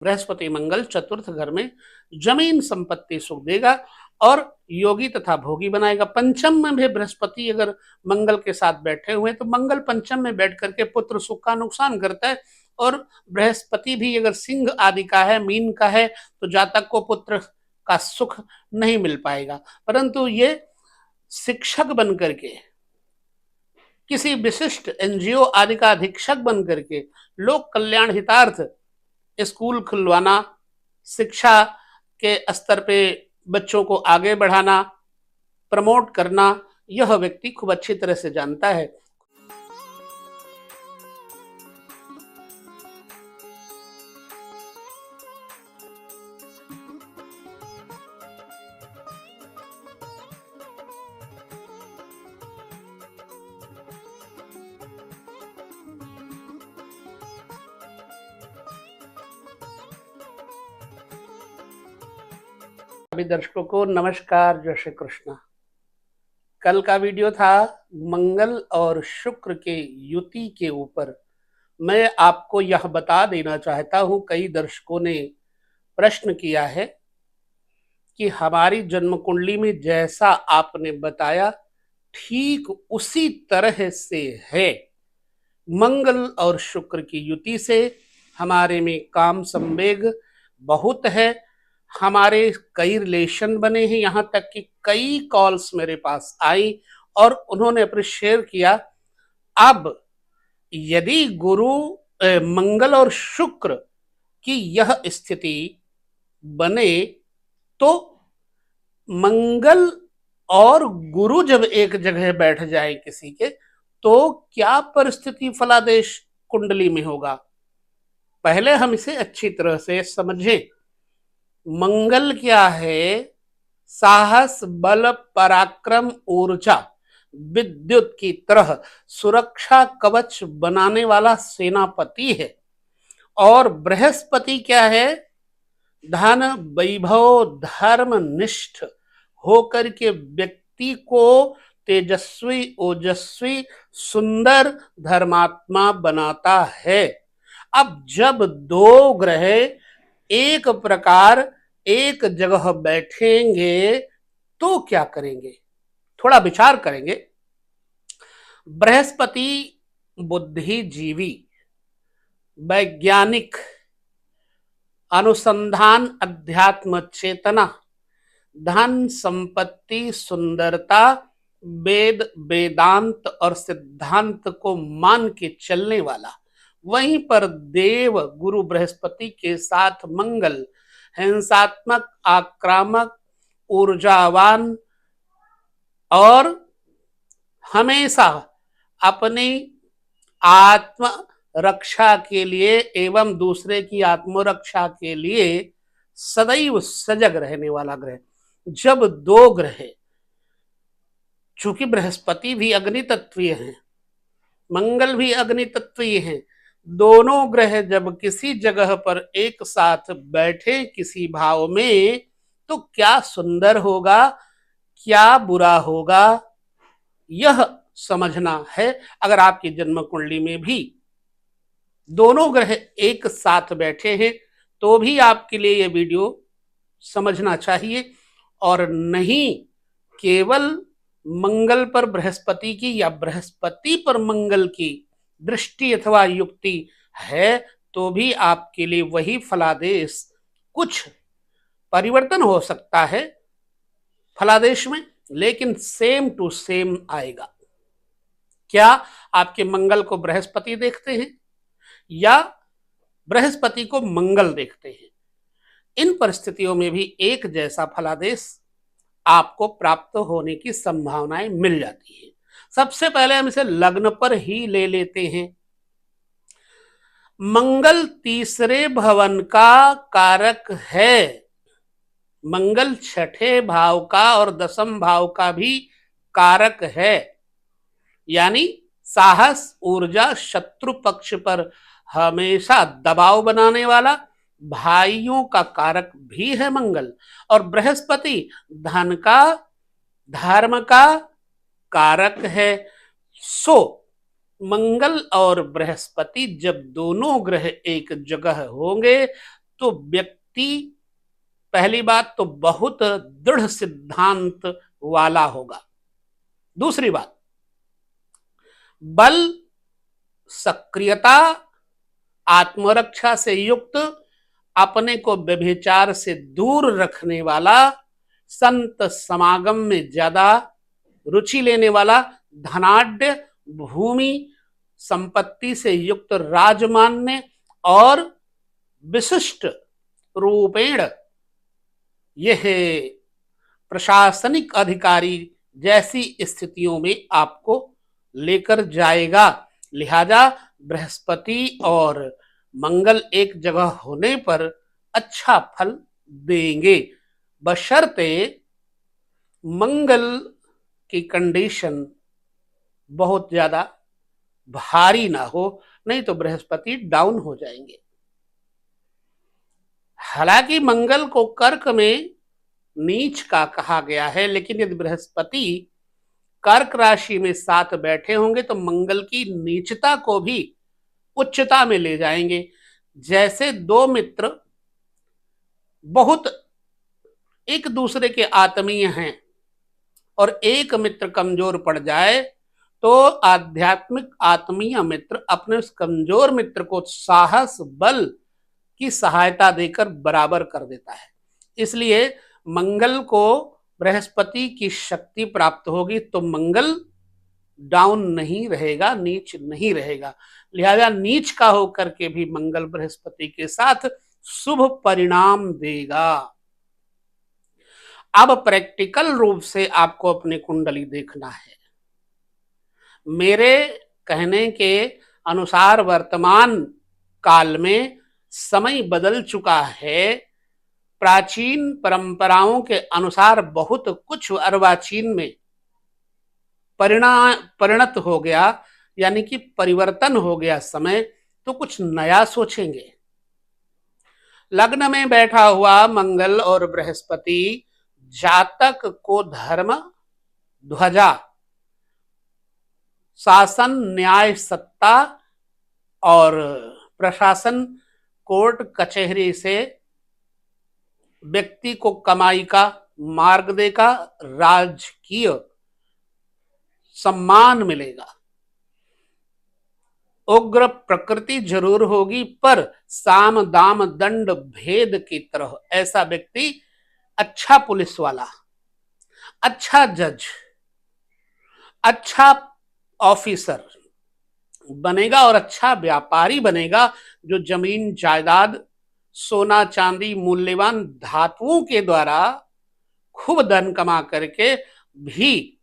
बृहस्पति मंगल चतुर्थ घर में जमीन संपत्ति सुख देगा और योगी तथा भोगी बनाएगा। पंचम में भी बृहस्पति अगर मंगल के साथ बैठे हुए तो मंगल पंचम में बैठ करके पुत्र सुख का नुकसान करता है। और बृहस्पति भी अगर सिंह आदि का है, मीन का है, तो जातक को पुत्र का सुख नहीं मिल पाएगा। परंतु ये शिक्षक बन करके, किसी विशिष्ट एनजीओ आदि का अधीक्षक बन करके लोक कल्याण हितार्थ स्कूल खुलवाना, शिक्षा के स्तर पे बच्चों को आगे बढ़ाना, प्रमोट करना, यह व्यक्ति खूब अच्छी तरह से जानता है। सभी दर्शकों को नमस्कार, जय श्री कृष्ण। कल का वीडियो था मंगल और शुक्र के युति के ऊपर। मैं आपको यह बता देना चाहता हूं, कई दर्शकों ने प्रश्न किया है कि हमारी जन्म कुंडली में जैसा आपने बताया ठीक उसी तरह से है। मंगल और शुक्र की युति से हमारे में काम संवेग बहुत है, हमारे कई रिलेशन बने हैं, यहाँ तक कि कई कॉल्स मेरे पास आई और उन्होंने अप्रिशिएट किया। अब यदि गुरु मंगल और शुक्र की यह स्थिति बने तो मंगल और गुरु जब एक जगह बैठ जाए किसी के, तो क्या परिस्थिति फलादेश कुंडली में होगा। पहले हम इसे अच्छी तरह से समझें। मंगल क्या है? साहस, बल, पराक्रम, ऊर्जा, विद्युत की तरह सुरक्षा कवच बनाने वाला सेनापति है। और बृहस्पति क्या है? धन, वैभव, धर्म निष्ठ होकर के व्यक्ति को तेजस्वी, ओजस्वी, सुंदर, धर्मात्मा बनाता है। अब जब दो ग्रह एक प्रकार एक जगह बैठेंगे तो क्या करेंगे, थोड़ा विचार करेंगे। बृहस्पति बुद्धिजीवी, वैज्ञानिक, अनुसंधान, अध्यात्म चेतना, धन संपत्ति, सुंदरता, वेद, वेदांत और सिद्धांत को मान के चलने वाला। वहीं पर देव गुरु बृहस्पति के साथ मंगल हिंसात्मक, आक्रामक, ऊर्जावान और हमेशा अपनी आत्म रक्षा के लिए एवं दूसरे की आत्मरक्षा के लिए सदैव सजग रहने वाला ग्रह। जब दो ग्रह, चूंकि बृहस्पति भी अग्नि तत्वीय हैं, मंगल भी अग्नि तत्वीय हैं, दोनों ग्रह जब किसी जगह पर एक साथ बैठे किसी भाव में, तो क्या सुंदर होगा, क्या बुरा होगा, यह समझना है। अगर आपकी जन्म कुंडली में भी दोनों ग्रह एक साथ बैठे हैं तो भी आपके लिए यह वीडियो समझना चाहिए, और नहीं केवल मंगल पर बृहस्पति की या बृहस्पति पर मंगल की दृष्टि अथवा युक्ति है तो भी आपके लिए वही फलादेश, कुछ परिवर्तन हो सकता है फलादेश में, लेकिन सेम टू सेम आएगा। क्या आपके मंगल को बृहस्पति देखते हैं या बृहस्पति को मंगल देखते हैं? इन परिस्थितियों में भी एक जैसा फलादेश आपको प्राप्त होने की संभावनाएं मिल जाती है। सबसे पहले हम इसे लग्न पर ही ले लेते हैं। मंगल तीसरे भवन का कारक है। मंगल छठे भाव का और दसम भाव का भी कारक है, यानी साहस, ऊर्जा, शत्रु पक्ष पर हमेशा दबाव बनाने वाला, भाइयों का कारक भी है मंगल। और बृहस्पति धन का, धर्म का कारक है। सो मंगल और बृहस्पति जब दोनों ग्रह एक जगह होंगे तो व्यक्ति पहली बात तो बहुत दृढ़ सिद्धांत वाला होगा। दूसरी बात, बल, सक्रियता, आत्मरक्षा से युक्त, अपने को व्यभिचार से दूर रखने वाला, संत समागम में ज्यादा रुचि लेने वाला, धनाढ्य, भूमि संपत्ति से युक्त, राजमान्य और विशिष्ट रूपेण यह प्रशासनिक अधिकारी जैसी स्थितियों में आपको लेकर जाएगा। लिहाजा बृहस्पति और मंगल एक जगह होने पर अच्छा फल देंगे, बशर्ते मंगल की कंडीशन बहुत ज्यादा भारी ना हो, नहीं तो बृहस्पति डाउन हो जाएंगे। हालांकि मंगल को कर्क में नीच का कहा गया है, लेकिन यदि बृहस्पति कर्क राशि में साथ बैठे होंगे तो मंगल की नीचता को भी उच्चता में ले जाएंगे। जैसे दो मित्र बहुत एक दूसरे के आत्मीय हैं और एक मित्र कमजोर पड़ जाए तो आध्यात्मिक आत्मीय मित्र अपने उस कमजोर मित्र को साहस, बल की सहायता देकर बराबर कर देता है। इसलिए मंगल को बृहस्पति की शक्ति प्राप्त होगी तो मंगल डाउन नहीं रहेगा, नीच नहीं रहेगा। लिहाजा नीच का होकर के भी मंगल बृहस्पति के साथ शुभ परिणाम देगा। अब प्रैक्टिकल रूप से आपको अपनी कुंडली देखना है। मेरे कहने के अनुसार वर्तमान काल में समय बदल चुका है। प्राचीन परंपराओं के अनुसार बहुत कुछ अर्वाचीन में परिणत हो गया, यानी कि परिवर्तन हो गया समय, तो कुछ नया सोचेंगे। लग्न में बैठा हुआ मंगल और बृहस्पति जातक को धर्म, ध्वजा, शासन, न्याय, सत्ता और प्रशासन, कोर्ट कचहरी से व्यक्ति को कमाई का मार्ग देगा, राजकीय सम्मान मिलेगा। उग्र प्रकृति जरूर होगी पर साम दाम दंड भेद की तरह ऐसा व्यक्ति अच्छा पुलिस वाला, अच्छा जज, अच्छा ऑफिसर बनेगा और अच्छा व्यापारी बनेगा, जो जमीन जायदाद, सोना चांदी, मूल्यवान धातुओं के द्वारा खूब धन कमा करके भी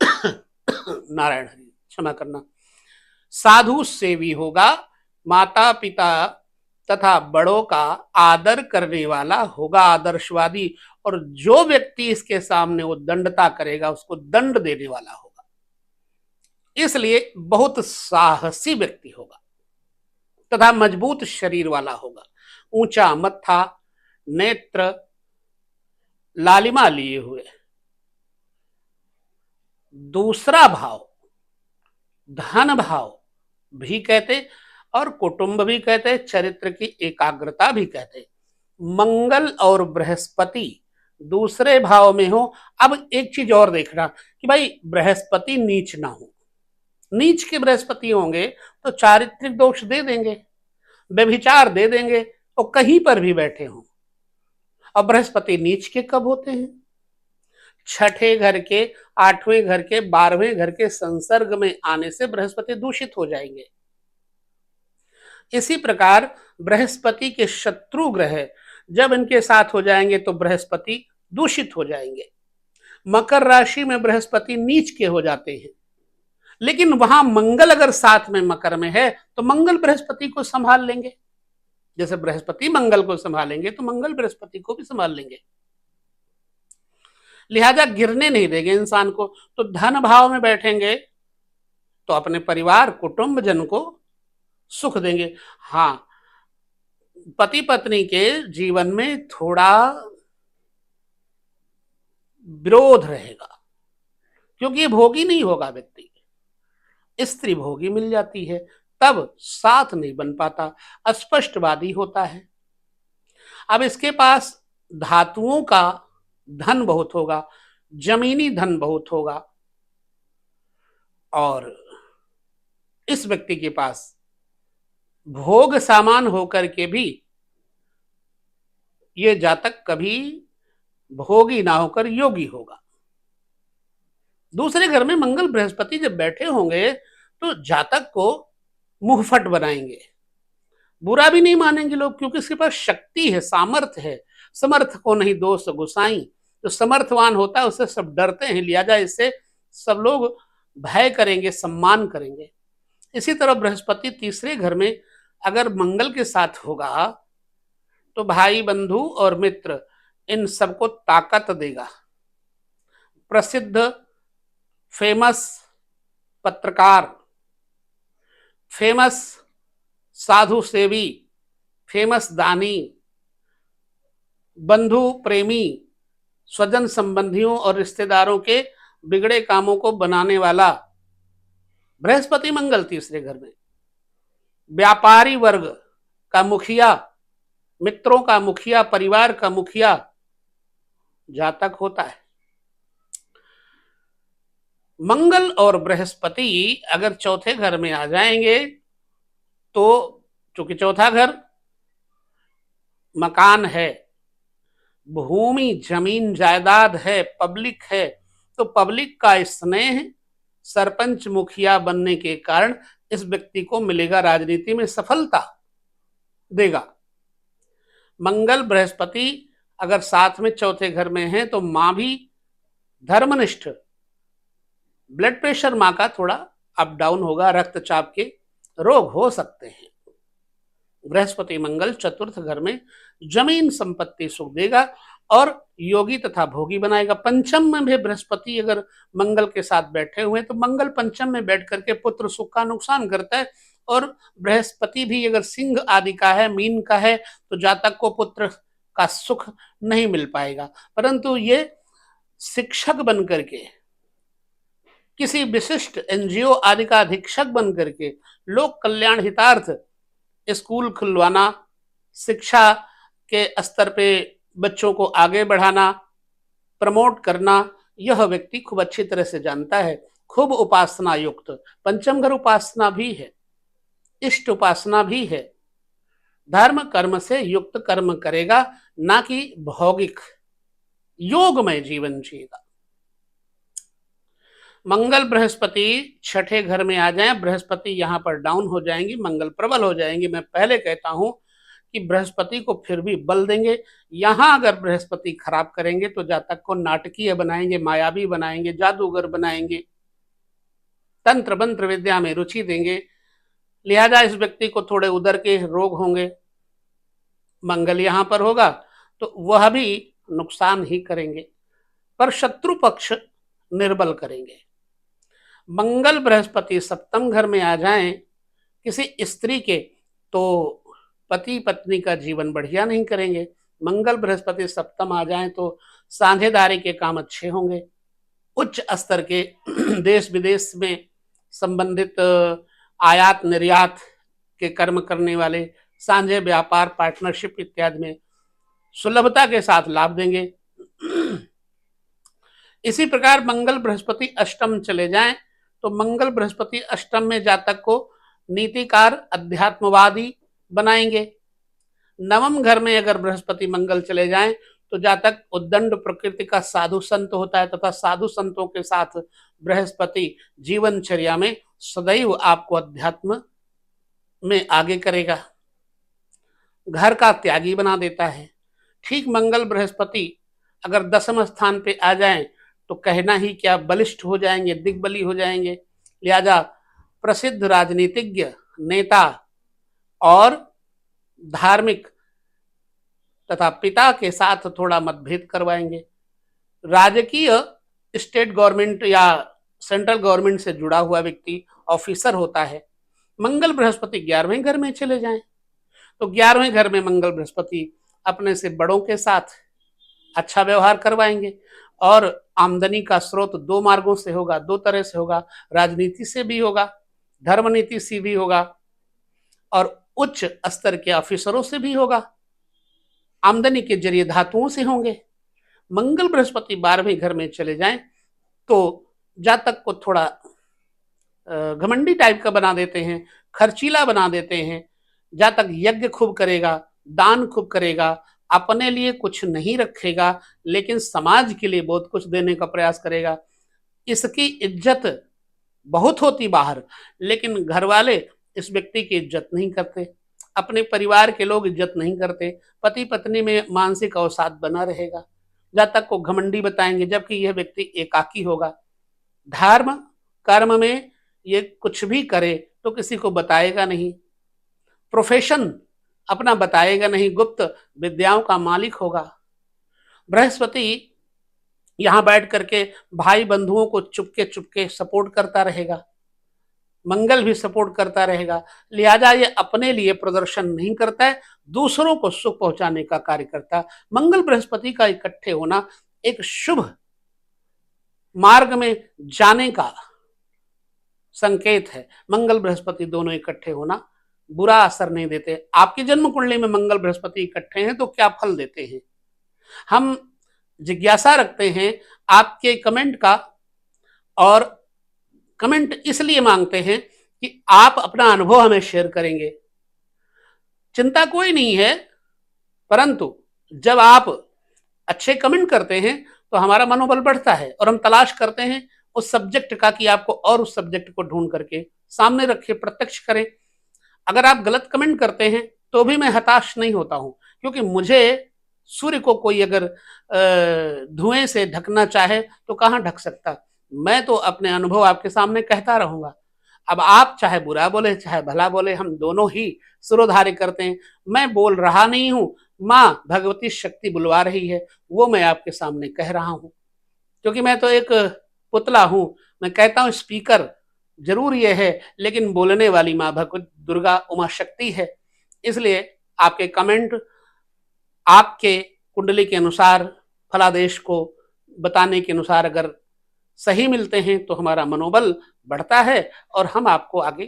नारायण हरि क्षमा करना, साधु सेवी होगा, माता पिता तथा बड़ों का आदर करने वाला होगा, आदर्शवादी, और जो व्यक्ति इसके सामने वो दंडता करेगा उसको दंड देने वाला होगा। इसलिए बहुत साहसी व्यक्ति होगा तथा मजबूत शरीर वाला होगा, ऊंचा मत्था, नेत्र लालिमा लिए हुए। दूसरा भाव धन भाव भी कहते और कुटुंब भी कहते, चरित्र की एकाग्रता भी कहते। मंगल और बृहस्पति दूसरे भाव में हो। अब एक चीज और देखना कि भाई बृहस्पति नीच ना हो। नीच के बृहस्पति होंगे तो चारित्रिक दोष दे देंगे, व्यभिचार दे देंगे, और कहीं पर भी बैठे हों। और बृहस्पति नीच के कब होते हैं? छठे घर के, आठवें घर के, 12वें घर के संसर्ग में आने से बृहस्पति दूषित हो जाएंगे। इसी प्रकार बृहस्पति के शत्रु ग्रह जब इनके साथ हो जाएंगे तो बृहस्पति दूषित हो जाएंगे। मकर राशि में बृहस्पति नीच के हो जाते हैं, लेकिन वहां मंगल अगर साथ में मकर में है तो मंगल बृहस्पति को संभाल लेंगे। जैसे बृहस्पति मंगल को संभालेंगे तो मंगल बृहस्पति को भी संभाल लेंगे। लिहाजा गिरने नहीं देंगे इंसान को। तो धन भाव में बैठेंगे तो अपने परिवार, कुटुंब जन को सुख देंगे। हाँ, पति पत्नी के जीवन में थोड़ा विरोध रहेगा, क्योंकि ये भोगी नहीं होगा व्यक्ति, स्त्री भोगी मिल जाती है, तब साथ नहीं बन पाता, अस्पष्टवादी होता है। अब इसके पास धातुओं का धन बहुत होगा, जमीनी धन बहुत होगा, और इस व्यक्ति के पास भोग सामान होकर के भी ये जातक कभी भोगी ना होकर योगी होगा। दूसरे घर में मंगल बृहस्पति जब बैठे होंगे तो जातक को मुंहफट बनाएंगे, बुरा भी नहीं मानेंगे लोग, क्योंकि इसके पास शक्ति है, सामर्थ्य है। समर्थ को नहीं दोष गुसाई, जो समर्थवान होता है उससे सब डरते हैं, लिहाजा इससे सब लोग भय करेंगे, सम्मान करेंगे। इसी तरह बृहस्पति तीसरे घर में अगर मंगल के साथ होगा तो भाई बंधु और मित्र इन सबको ताकत देगा। प्रसिद्ध फेमस पत्रकार, फेमस साधु सेवी, फेमस दानी, बंधु प्रेमी, स्वजन संबंधियों और रिश्तेदारों के बिगड़े कामों को बनाने वाला बृहस्पति मंगल तीसरे घर में व्यापारी वर्ग का मुखिया, मित्रों का मुखिया, परिवार का मुखिया जातक होता है। मंगल और बृहस्पति अगर चौथे घर में आ जाएंगे तो चूंकि चौथा घर मकान है, भूमि जमीन जायदाद है, पब्लिक है, तो पब्लिक का स्नेह सरपंच मुखिया बनने के कारण इस व्यक्ति को मिलेगा, राजनीति में सफलता देगा। मंगल बृहस्पति अगर साथ में चौथे घर में है तो मां भी धर्मनिष्ठ, ब्लड प्रेशर मां का थोड़ा अप डाउन होगा, रक्तचाप के रोग हो सकते हैं। बृहस्पति मंगल चतुर्थ घर में जमीन संपत्ति सुख देगा और योगी तथा भोगी बनाएगा। पंचम में भी बृहस्पति अगर मंगल के साथ बैठे हुए तो मंगल पंचम में बैठ करके पुत्र सुख का नुकसान करता है, और बृहस्पति भी अगर सिंह आदि का है, मीन का है, तो जातक को पुत्र का सुख नहीं मिल पाएगा। परंतु ये शिक्षक बन करके, किसी विशिष्ट एनजीओ आदि का अधीक्षक बन करके लोक कल्याण हितार्थ स्कूल खुलवाना, शिक्षा के स्तर पे बच्चों को आगे बढ़ाना, प्रमोट करना, यह व्यक्ति खूब अच्छी तरह से जानता है। खूब उपासना युक्त, पंचम घर उपासना भी है, इष्ट उपासना भी है, धर्म कर्म से युक्त कर्म करेगा, ना कि भौगिक योगमय जीवन जिएगा। मंगल बृहस्पति छठे घर में आ जाएं, बृहस्पति यहां पर डाउन हो जाएंगी, मंगल प्रबल हो जाएंगे। मैं पहले कहता हूं कि बृहस्पति को फिर भी बल देंगे। यहां अगर बृहस्पति खराब करेंगे तो जातक को नाटकीय बनाएंगे, मायावी बनाएंगे, जादूगर बनाएंगे, तंत्र मंत्र विद्या में रुचि देंगे, लिहाजा इस व्यक्ति को थोड़े उदर के रोग होंगे। मंगल यहां पर होगा तो वह भी नुकसान ही करेंगे, पर शत्रु पक्ष निर्बल करेंगे। मंगल बृहस्पति सप्तम घर में आ जाएं किसी स्त्री के तो पति पत्नी का जीवन बढ़िया नहीं करेंगे। मंगल बृहस्पति सप्तम आ जाएं तो साझेदारी के काम अच्छे होंगे। उच्च स्तर के देश विदेश में संबंधित आयात निर्यात के कर्म करने वाले, साझे व्यापार, पार्टनरशिप इत्यादि में सुलभता के साथ लाभ देंगे। इसी प्रकार मंगल बृहस्पति अष्टम चले जाएं तो मंगल बृहस्पति अष्टम में जातक को नीतिकार, अध्यात्मवादी बनाएंगे। नवम घर में अगर बृहस्पति मंगल चले जाएं तो जातक उद्दंड प्रकृति का साधु संत होता है, तथा साधु संतों के साथ बृहस्पति जीवनचर्या में सदैव आपको अध्यात्म में आगे करेगा, घर का त्यागी बना देता है। ठीक मंगल बृहस्पति अगर दसम स्थान पे आ जाएं तो कहना ही क्या, बलिष्ठ हो जाएंगे, दिग्बली हो जाएंगे। लिहाजा प्रसिद्ध राजनीतिज्ञ, नेता और धार्मिक तथा पिता के साथ थोड़ा मतभेद करवाएंगे। राजकीय, स्टेट गवर्नमेंट या सेंट्रल गवर्नमेंट से जुड़ा हुआ व्यक्ति ऑफिसर होता है। मंगल बृहस्पति 11वें घर में चले जाएं तो 11वें घर में मंगल बृहस्पति अपने से बड़ों के साथ अच्छा व्यवहार करवाएंगे, और आमदनी का स्रोत दो मार्गों से होगा, दो तरह से होगा। राजनीति से भी होगा, धर्म नीति से भी होगा, और उच्च स्तर के ऑफिसरों से भी होगा। आमदनी के जरिए धातुओं से होंगे। मंगल बृहस्पति 12वें घर में चले जाएं तो जातक को थोड़ा घमंडी टाइप का बना देते हैं, खर्चीला बना देते हैं। जातक यज्ञ खूब करेगा, दान खूब करेगा, अपने लिए कुछ नहीं रखेगा, लेकिन समाज के लिए बहुत कुछ देने का प्रयास करेगा। इसकी इज्जत बहुत होती बाहर, लेकिन घर वाले इस व्यक्ति की इज्जत नहीं करते, अपने परिवार के लोग इज्जत नहीं करते, पति पत्नी में मानसिक अवसाद बना रहेगा। जातक को घमंडी बताएंगे, जबकि यह व्यक्ति एकाकी होगा। धर्म कर्म में ये कुछ भी करे तो किसी को बताएगा नहीं, प्रोफेशन अपना बताएगा नहीं, गुप्त विद्याओं का मालिक होगा। बृहस्पति यहां बैठ करके भाई बंधुओं को चुपके चुपके सपोर्ट करता रहेगा, मंगल भी सपोर्ट करता रहेगा। लिहाजा ये अपने लिए प्रदर्शन नहीं करता है, दूसरों को सुख पहुंचाने का कार्य करता है। मंगल बृहस्पति का इकट्ठे होना एक शुभ मार्ग में जाने का संकेत है। मंगल बृहस्पति दोनों इकट्ठे होना बुरा असर नहीं देते। आपकी जन्म कुंडली में मंगल बृहस्पति इकट्ठे हैं तो क्या फल देते हैं, हम जिज्ञासा रखते हैं आपके कमेंट का, और कमेंट इसलिए मांगते हैं कि आप अपना अनुभव हमें शेयर करेंगे। चिंता कोई नहीं है, परंतु जब आप अच्छे कमेंट करते हैं तो हमारा मनोबल बढ़ता है और हम तलाश करते हैं उस सब्जेक्ट का कि आपको और उस सब्जेक्ट को ढूंढ करके सामने रखे, प्रत्यक्ष करें। अगर आप गलत कमेंट करते हैं तो भी मैं हताश नहीं होता हूं, क्योंकि मुझे सूर्य को कोई अगर धुएं से ढकना चाहे तो कहां ढक सकता। मैं तो अपने अनुभव आपके सामने कहता रहूंगा। अब आप चाहे बुरा बोले चाहे भला बोले, हम दोनों ही सिरोधार्य करते हैं। मैं बोल रहा नहीं हूं, माँ भगवती शक्ति बुलवा रही है, वो मैं आपके सामने कह रहा हूं। क्योंकि मैं तो एक पुतला हूं, मैं कहता हूं स्पीकर जरूर ये है, लेकिन बोलने वाली माँ भगवती दुर्गा उमा शक्ति है। इसलिए आपके कमेंट आपके कुंडली के अनुसार, फलादेश को बताने के अनुसार अगर सही मिलते हैं तो हमारा मनोबल बढ़ता है और हम आपको आगे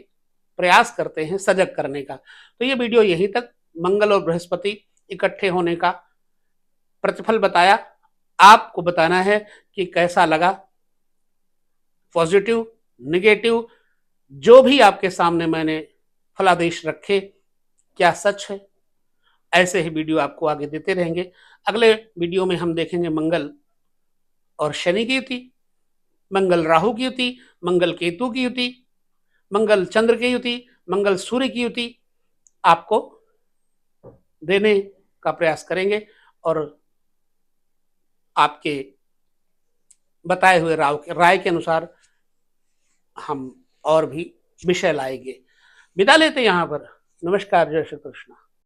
प्रयास करते हैं सजग करने का। तो ये वीडियो यहीं तक मंगल और बृहस्पति इकट्ठे होने का प्रतिफल बताया। आपको बताना है कि कैसा लगा, पॉजिटिव निगेटिव, जो भी आपके सामने मैंने फलादेश रखे क्या सच है। ऐसे ही वीडियो आपको आगे देते रहेंगे। अगले वीडियो में हम देखेंगे मंगल और शनि की युति, मंगल राहु की युति, मंगल केतु की युति, मंगल चंद्र की युति, मंगल सूर्य की युति आपको देने का प्रयास करेंगे और आपके बताए हुए राय के अनुसार हम और भी विषय लाएंगे। विदा लेते हैं यहाँ पर। नमस्कार, जय श्री कृष्ण।